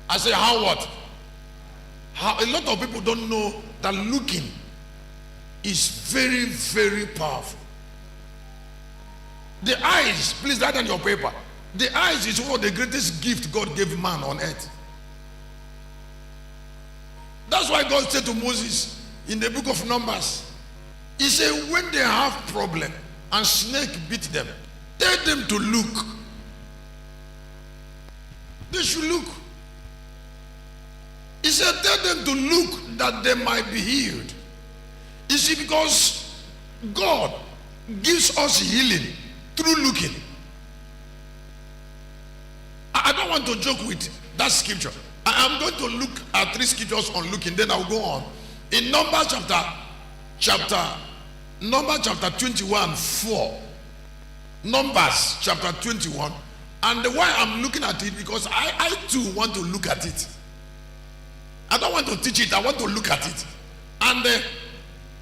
I say, how what? How? A lot of people don't know that looking is very, very powerful. The eyes, please write on your paper. The eyes is one of the greatest gift God gave man on earth. That's why God said to Moses in the book of Numbers, he said, when they have problem and snake beat them, tell them to look. They should look. He said, tell them to look that they might be healed. You see, because God gives us healing through looking. I don't want to joke with that scripture. I am going to look at 3 scriptures on looking, then I'll go on. In Numbers chapter 21, 4. Numbers chapter 21. And why I'm looking at it, because I too want to look at it. I don't want to teach it, I want to look at it. And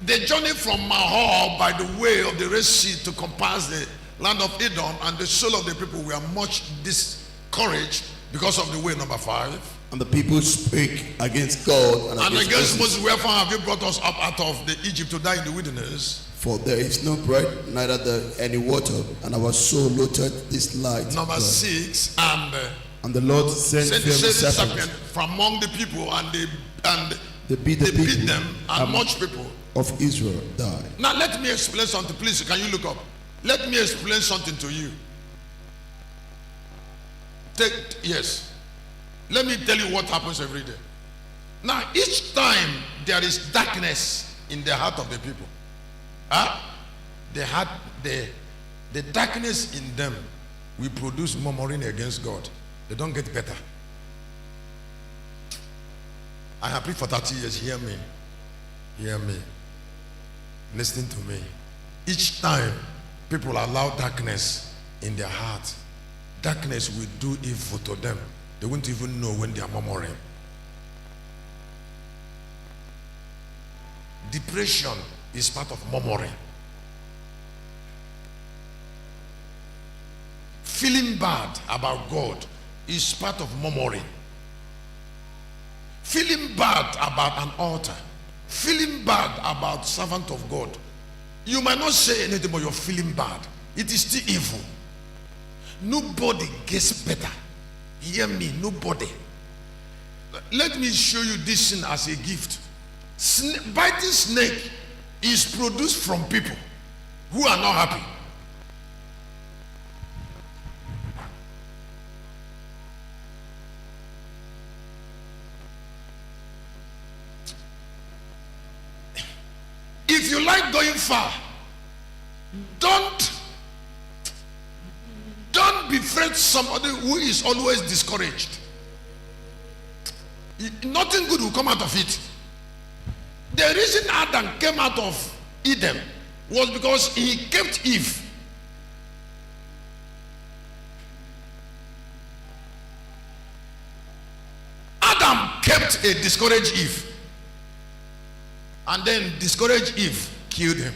the journey from Mahor by the way of the Red Sea to compass the land of Edom, and the soul of the people were much discouraged because of the way. Number 5. And the people spake against God and against Moses. Wherefore have you brought us up out of the Egypt to die in the wilderness? For there is no bread, neither there any water, and our soul loathed this light. Number 6. And the Lord sent serpent from among the people, and they beat them, and much people of Israel died. Now let me explain something. Please, can you look up? Let me explain something to you. Yes. Let me tell you what happens every day. Now, each time there is darkness in the heart of the people, the darkness in them will produce murmuring against God. They don't get better. I have preached for 30 years. Hear me. Hear me. Listen to me. Each time people allow darkness in their heart, darkness will do evil to them. They won't even know when they are murmuring. Depression is part of murmuring. Feeling bad about God is part of murmuring. Feeling bad about an altar, feeling bad about servant of God. You might not say anything, but you're feeling bad. It is still evil. Nobody gets better. Hear me, nobody. Let me show you this thing as a gift. Biting snake is produced from people who are not happy. If you like going far, don't befriend somebody who is always discouraged. Nothing good will come out of it. The reason Adam came out of Eden was because he kept Eve. Adam kept a discouraged Eve, and then discouraged Eve killed him.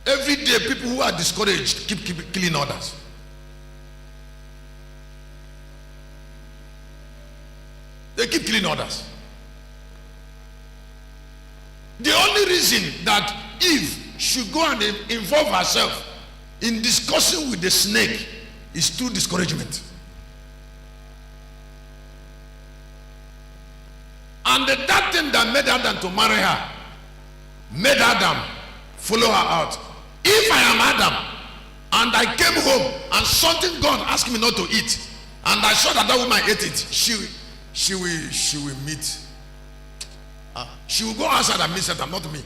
Every day people who are discouraged keep killing others. They keep killing others. The only reason that Eve should go and involve herself in discussing with the snake is through discouragement. And that thing that made Adam to marry her made Adam follow her out. If I am Adam and I came home and something God asked me not to eat, and I saw that woman ate it, she will meet. She will go outside and meet Satan, not me.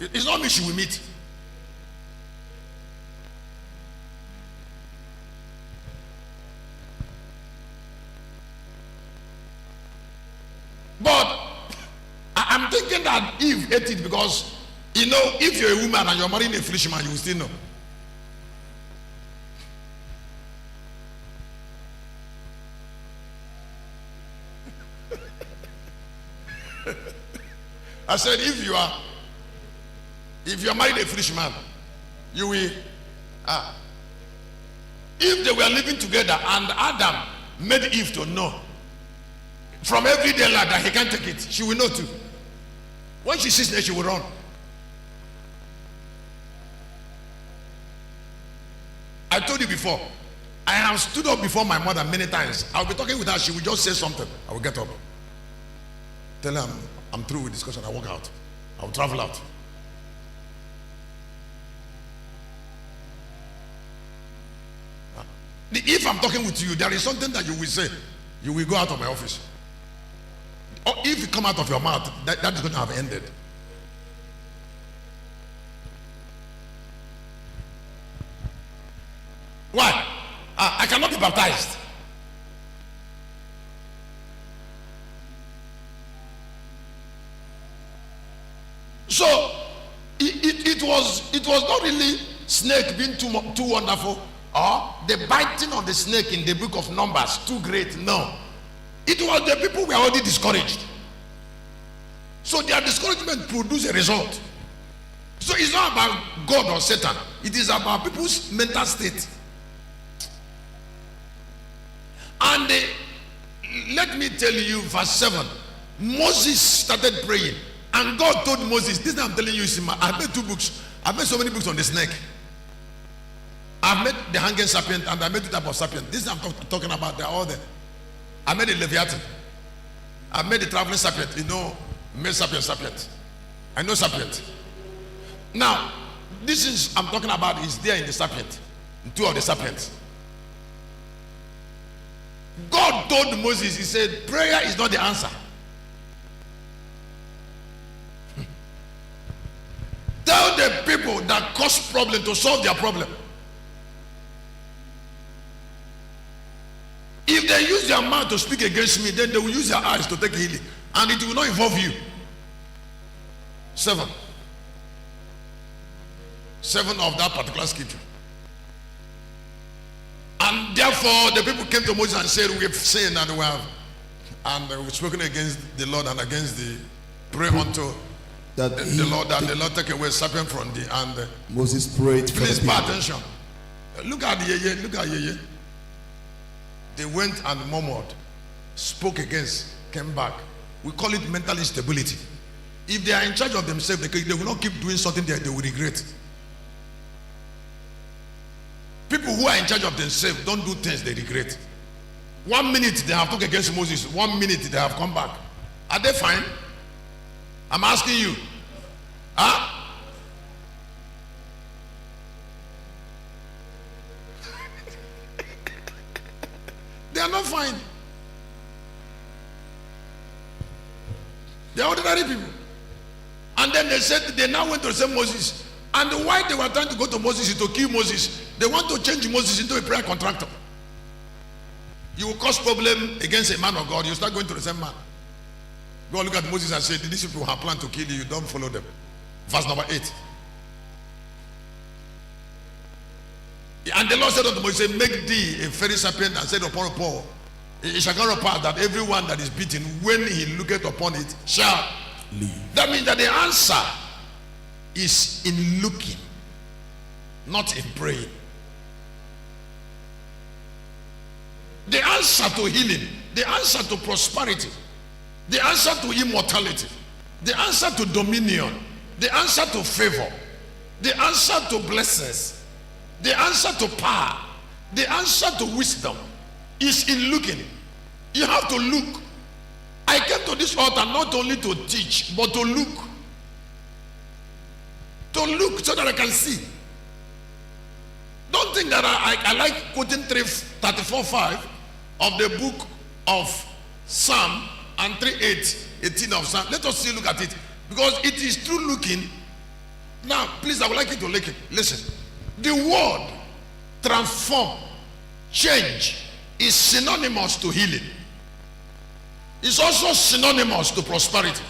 It's not me she will meet. But I'm thinking that Eve ate it because, you know, if you're a woman and you're marrying a foolish man, you will still know. I said, if you are married a foolish man, you will If they were living together and Adam made Eve to know from everyday life that he can't take it, she will know too. When she sees that, she will run. I told you before, I have stood up before my mother many times. I'll be talking with her, she will just say something. I will get up. Tell her I'm through with discussion. I walk out. I will travel out. If I'm talking with you, there is something that you will say. You will go out of my office. Or if it come out of your mouth, that is going to have ended. Why? I cannot be baptized. So it was not really snake being too wonderful, or the biting of the snake in the book of Numbers too great. No, it was the people were already discouraged. So their discouragement produced a result. So it's not about God or Satan. It is about people's mental state. And let me tell you, verse 7. Moses started praying, and God told Moses, this I'm telling you, I've made 2 books. I've made so many books on the snake. I've made the hanging serpent, and I made 2 types of serpent. This I'm talking about, they're all there. I made the Leviathan. I made the traveling serpent, male serpent. I know serpent. Now, this is I'm talking about is there in the serpent, in 2 of the serpents. God told Moses, he said, prayer is not the answer. Tell the people that cause problem to solve their problem. If they use their mouth to speak against me, then they will use their eyes to take healing, and it will not involve you. 7 of that particular scripture. And therefore the people came to Moses and said, we have sinned and we've spoken against the Lord and against the pray unto that the Lord, that the Lord take away serpent from thee. And Moses prayed. Please pay attention. Look at Yeye. They went and murmured, spoke against, came back. We call it mental instability. If they are in charge of themselves, they will not keep doing something that they will regret. People who are in charge of themselves don't do things they regret. 1 minute they have talked against Moses, 1 minute they have come back. Are they fine? I'm asking you. Huh? They are not fine. They are ordinary people. And then they said, they now went to say Moses. And why they were trying to go to Moses is to kill Moses. They want to change Moses into a prayer contractor. You will cause problem against a man of God. You start going to the same man. Go look at Moses and say, these people have planned to kill you. Don't follow them. Verse number 8. And the Lord said unto Moses, make thee a fiery serpent and set upon a pole. It shall come to pass that everyone that is beaten, when he looketh upon it, shall live. That means that the answer is in looking, not in praying. The answer to healing, the answer to prosperity, the answer to immortality, the answer to dominion, the answer to favor, the answer to blessings, the answer to power, the answer to wisdom is in looking. You have to look. I came to this altar not only to teach, but to look. To look so that I can see. Don't think that I like quoting 34:5 of the book of Psalm and 3:18 of Psalm. Let us see, look at it. Because it is through looking. Now, please, I would like you to listen. The word transform, change is synonymous to healing. It's also synonymous to prosperity.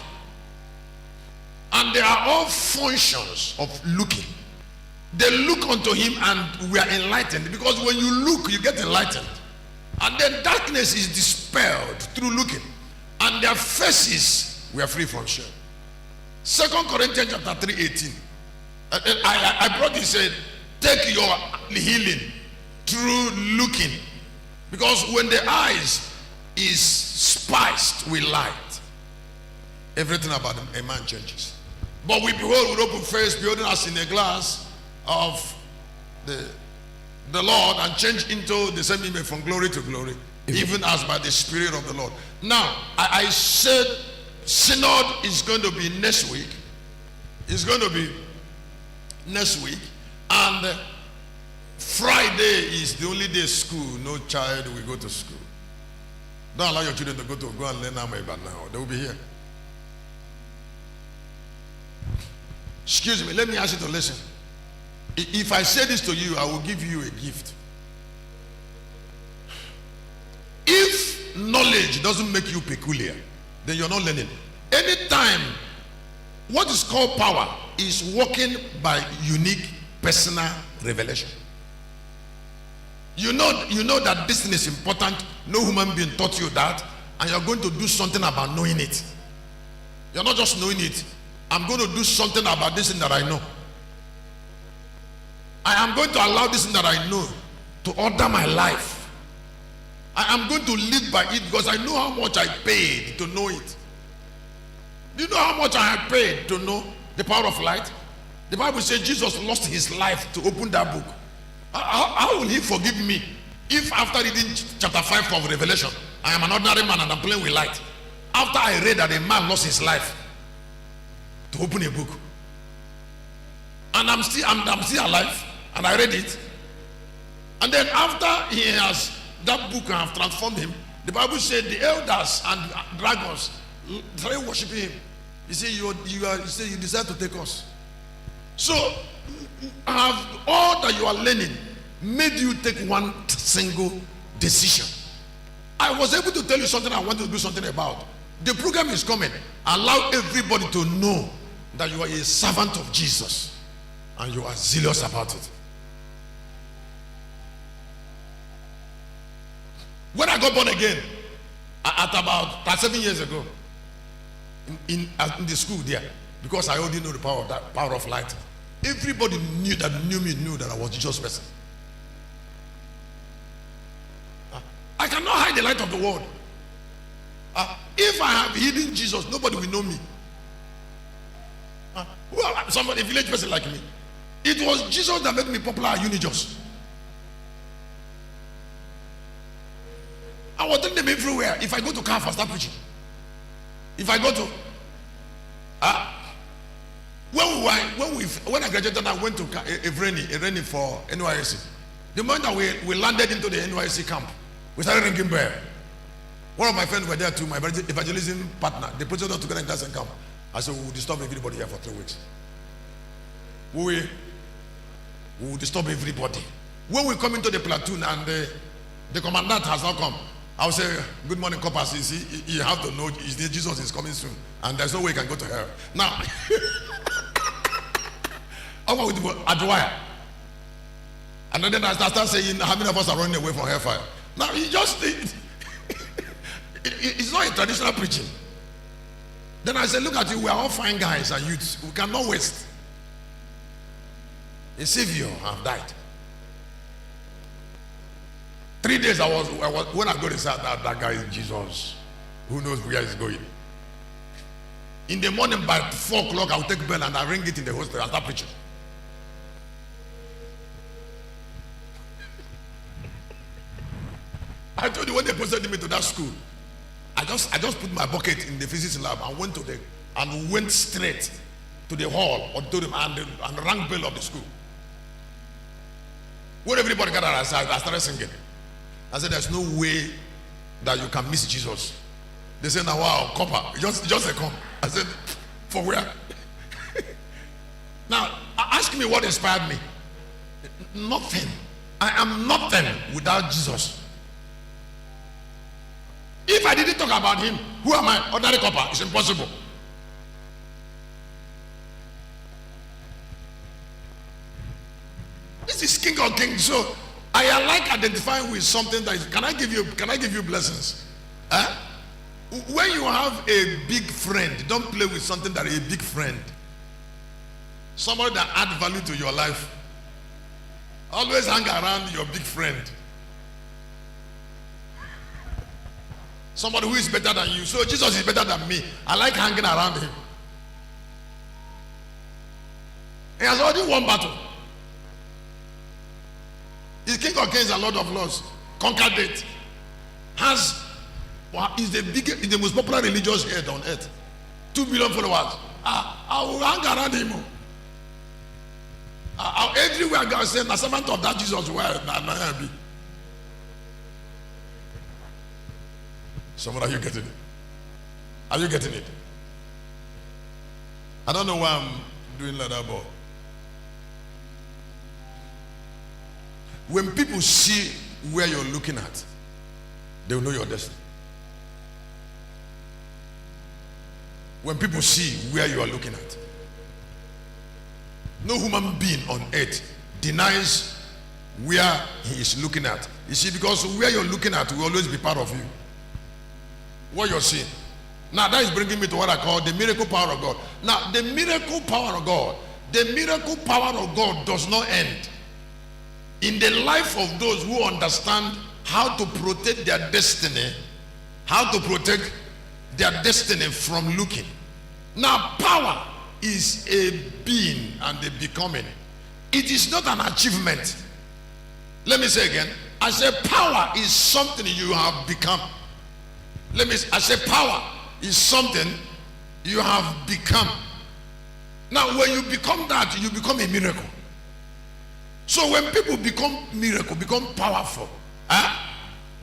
And they are all functions of looking. They look unto him and we are enlightened. Because when you look, you get enlightened. And then darkness is dispelled through looking. And their faces were free from shame. 2 Corinthians chapter 3:18. I brought this, said, take your healing through looking. Because when the eyes is spiced with light, everything about a man changes. But we behold with open face, beholding us in a glass of the Lord, and change into the same image from glory to glory, even as by the Spirit of the Lord. Now, I said synod is going to be next week. It's going to be next week. And Friday is the only day school. No child will go to school. Don't allow your children to go and learn Ameba now. They will be here. Excuse me, let me ask you to listen. If I say this to you, I will give you a gift. If knowledge doesn't make you peculiar, then you're not learning. Anytime, what is called power is walking by unique personal revelation. You know that this thing is important. No human being taught you that, and you're going to do something about knowing it. You're not just knowing it. I'm going to do something about this thing that I know. I am going to allow this thing that I know to order my life. I am going to live by it because I know how much I paid to know it. Do you know how much I had paid to know the power of light? The Bible says Jesus lost his life to open that book. How will he forgive me if after reading chapter 5 of Revelation, I am an ordinary man and I'm playing with light? After I read that a man lost his life to open a book, and I'm still alive, and I read it, and then after he has that book and have transformed him, the Bible said the elders and dragons started worshiping him. He said, you decide to take us. So have all that you are learning made you take one single decision? I was able to tell you something I wanted to do something about. The program is coming. Allow everybody to know that you are a servant of Jesus and you are zealous about it. When I got born again, at about 37 years ago, in the school there, because I already know the power of light, everybody knew that I was Jesus' person. I cannot hide the light of the world. If I have hidden Jesus, nobody will know me. Well, somebody, a village person like me. It was Jesus that made me popular at Unijos. I was telling them everywhere. If I go to Calf, I start preaching. If I go to when I graduated, I went to Evreni for NYSC. The moment that we landed into the NYSC camp, we started ringing bell. One of my friends were there too, my evangelism partner. They put us all together in that same camp. I said, we will disturb everybody here for 3 weeks. We will disturb everybody. When we come into the platoon and the commandant has not come, I will say, good morning, coppers. You have to know Jesus is coming soon. And there's no way you can go to hell. Now, I'm going to go at the wire. And then I start saying, how many of us are running away from hellfire? Now, it's not a traditional preaching. Then I said, look at you, we are all fine guys and youths. We cannot waste. A savior have died. 3 days I was when I go to say that guy is Jesus. Who knows where he's going? In the morning by 4 o'clock, I'll take bell and I'll ring it in the hostel and start preaching. I told you when they posted me to that school, I just put my bucket in the physics lab and went straight to the hall, auditorium, and the rank bell of the school. When everybody gathered, I started singing. I said, there's no way that you can miss Jesus. They said, now wow, copper, just a come. I said, for where? Now, ask me what inspired me. Nothing. I am nothing without Jesus. If I didn't talk about him, who am I? Ordinary copper. It's impossible. This is King of Kings. So I like identifying with something that is, can I give you blessings? When you have a big friend, don't play with something that is a big friend. Somebody that adds value to your life. Always hang around your big friend. Somebody who is better than you. So Jesus is better than me. I like hanging around him. He has already won battle. He's King of Kings and Lord of Lords. Conquered it. Is the most popular religious head on earth. 2 billion followers. I will hang around him. Everywhere God said, "The servant of that Jesus where I be." Someone, are you getting it? Are you getting it? I don't know why I'm doing like that, but when people see where you're looking at, they will know your destiny. When people see where you are looking at, no human being on earth denies where he is looking at. You see, because where you're looking at will always be part of you. What you're seeing. Now that is bringing me to what I call the miracle power of God. Now the miracle power of God does not end in the life of those who understand how to protect their destiny, from looking. Now power is a being and a becoming. It is not an achievement. Let me say again. I say power is something you have become. I say power is something you have become. Now when you become that, you become a miracle. So when people become powerful,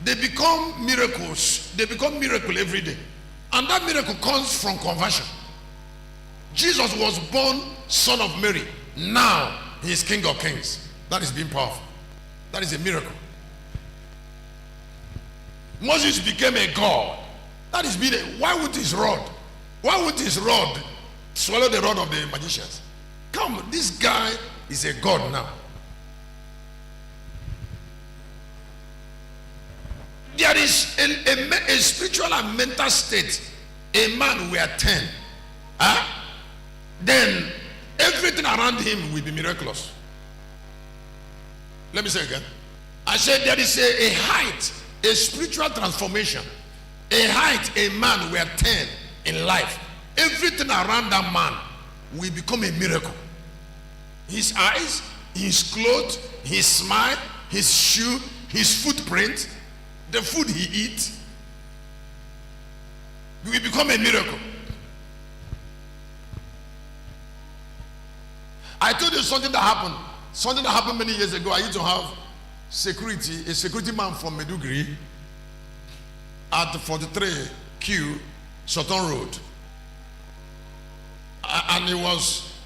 they become miracles. They become miracle every day. And that miracle comes from conversion. Jesus was born son of Mary. Now he is King of Kings. That is being powerful. That is a miracle. Moses became a god. That is being why would his rod swallow the rod of the magicians? Come, this guy is a god now. There is a spiritual and mental state. A man were 10. Then everything around him will be miraculous. Let me say again. I said there is a height, a spiritual transformation. A height, a man were 10 in life. Everything around that man will become a miracle. His eyes, his clothes, his smile, his shoe, his footprint, the food he eats will become a miracle. I told you something that happened many years ago. I used to have a security man from Meduguri at 43Q Sutton Road. And he was